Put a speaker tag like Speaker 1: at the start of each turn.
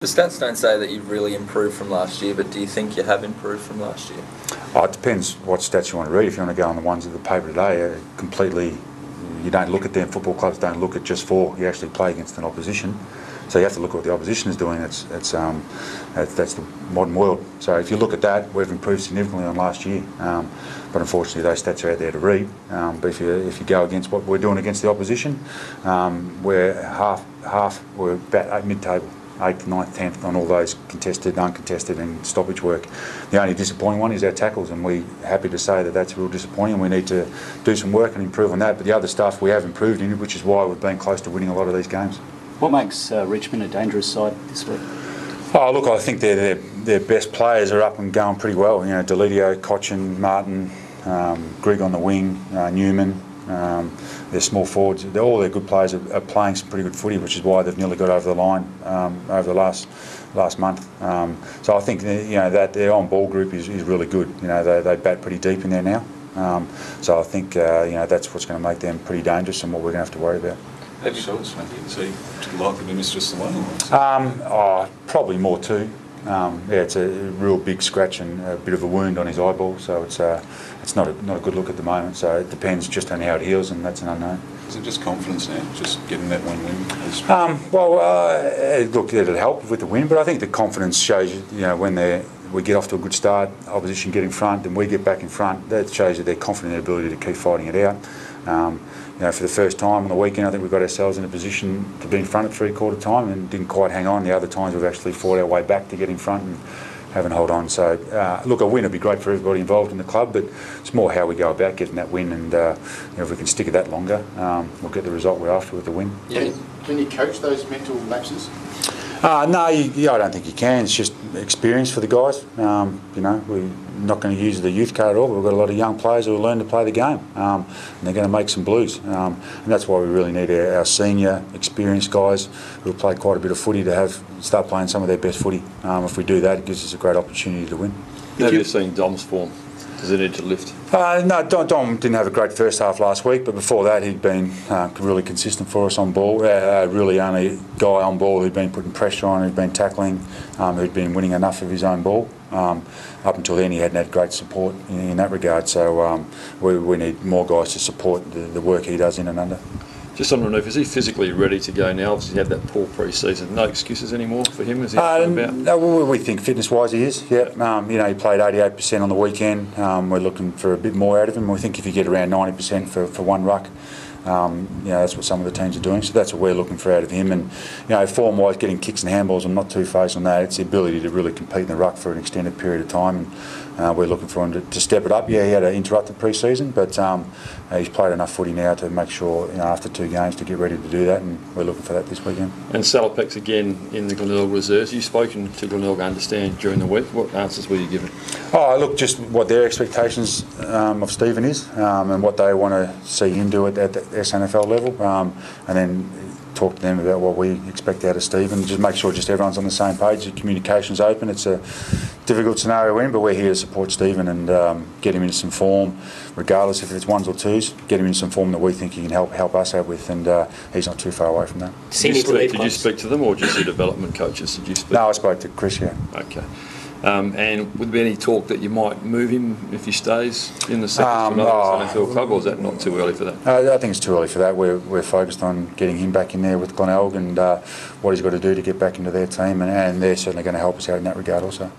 Speaker 1: The stats don't say that you've really improved from last year, but do you think you have improved from last year?
Speaker 2: Oh, it depends what stats you want to read. If you want to go on the ones of the paper today, completely, you don't look at them. Football clubs don't look at just 4. You actually play against an opposition. So you have to look at what the opposition is doing. That's the modern world. So if you look at that, we've improved significantly on last year. But unfortunately, those stats are out there to read. But if you go against what we're doing against the opposition, we're we're about mid-table, 8th, 9th, 10th on all those contested, uncontested, and stoppage work. The only disappointing one is our tackles, and we're happy to say that that's real disappointing. We need to do some work and improve on that. But the other stuff we have improved in, which is why we've been close to winning a lot of these games.
Speaker 3: What makes Richmond a dangerous side this week?
Speaker 2: Oh, look, I think their best players are up and going pretty well. You know, Delidio, Cochin, Martin, Grigg on the wing, Newman. They're small forwards. All their good players are playing some pretty good footy, which is why they've nearly got over the line over the last month. So I think that their on-ball group is really good. You know, they bat pretty deep in there now. So I think that's what's going to make them pretty dangerous and what we're going to have to worry about.
Speaker 4: Have you shots, Matthew? Is he likely to miss just the one?
Speaker 2: Probably more too. It's a real big scratch and a bit of a wound on his eyeball, so it's not a good look at the moment. So it depends just on how it heals, and that's an unknown.
Speaker 4: Is it just confidence now, just getting that one win?
Speaker 2: Look, it'll help with the win, but I think the confidence shows when we get off to a good start, opposition get in front, and we get back in front. That shows that they're confident in their ability to keep fighting it out. For the first time on the weekend, I think we got ourselves in a position to be in front at 3/4 time and didn't quite hang on. The other times we've actually fought our way back to get in front and haven't held on. So, look, a win would be great for everybody involved in the club, but it's more how we go about getting that win, and if we can stick at that longer, we'll get the result we're after with the win.
Speaker 5: Yeah. Can you coach those mental lapses?
Speaker 2: No, I don't think you can. It's just experience for the guys. We're not going to use the youth card at all. We've got a lot of young players who will learn to play the game, and they're going to make some blues. And that's why we really need our senior, experienced guys who have played quite a bit of footy to start playing some of their best footy. If we do that, it gives us a great opportunity to win.
Speaker 6: Have you seen Dom's form? Does it need to lift?
Speaker 2: No, Dom didn't have a great first half last week, but before that he'd been really consistent for us on ball. Really only guy on ball who'd been putting pressure on, who'd been tackling, who'd been winning enough of his own ball. Up until then he hadn't had great support in that regard, so we need more guys to support the work he does in and under.
Speaker 6: Just on Renouf, is he physically ready to go now? Obviously, he had that poor pre-season. No excuses anymore for him? Is he about?
Speaker 2: No, we think fitness-wise he is. Yeah, he played 88% on the weekend. We're looking for a bit more out of him. We think if you get around 90% for one ruck, that's what some of the teams are doing. So that's what we're looking for out of him. And form-wise, getting kicks and handballs, I'm not too phased on that. It's the ability to really compete in the ruck for an extended period of time. And we're looking for him to step it up. Yeah, he had an interrupted pre-season, but he's played enough footy now to make sure after 2 games to get ready to do that, and we're looking for that this weekend.
Speaker 6: And Salopek's again in the Glenelg reserves. You've spoken to Glenelg, I understand, during the week. What answers were you given? Oh,
Speaker 2: look, just what their expectations of Stephen is, and what they want to see him do at the SNFL level, and then talk to them about what we expect out of Stephen. Just make sure everyone's on the same page. The communication's open. It's a difficult scenario we're in, but we're here to support Stephen and get him into some form, regardless if it's ones or twos. Get him into some form that we think he can help us out with, and he's not too far away from that.
Speaker 6: Did you speak to them, or just the development coaches? Did you speak?
Speaker 2: No, I spoke to Chris. Yeah.
Speaker 6: Okay. And would there be any talk that you might move him if he stays in the second NFL club, or is that not too early for that?
Speaker 2: I think it's too early for that. We're focused on getting him back in there with Glenelg and what he's got to do to get back into their team, and they're certainly going to help us out in that regard also.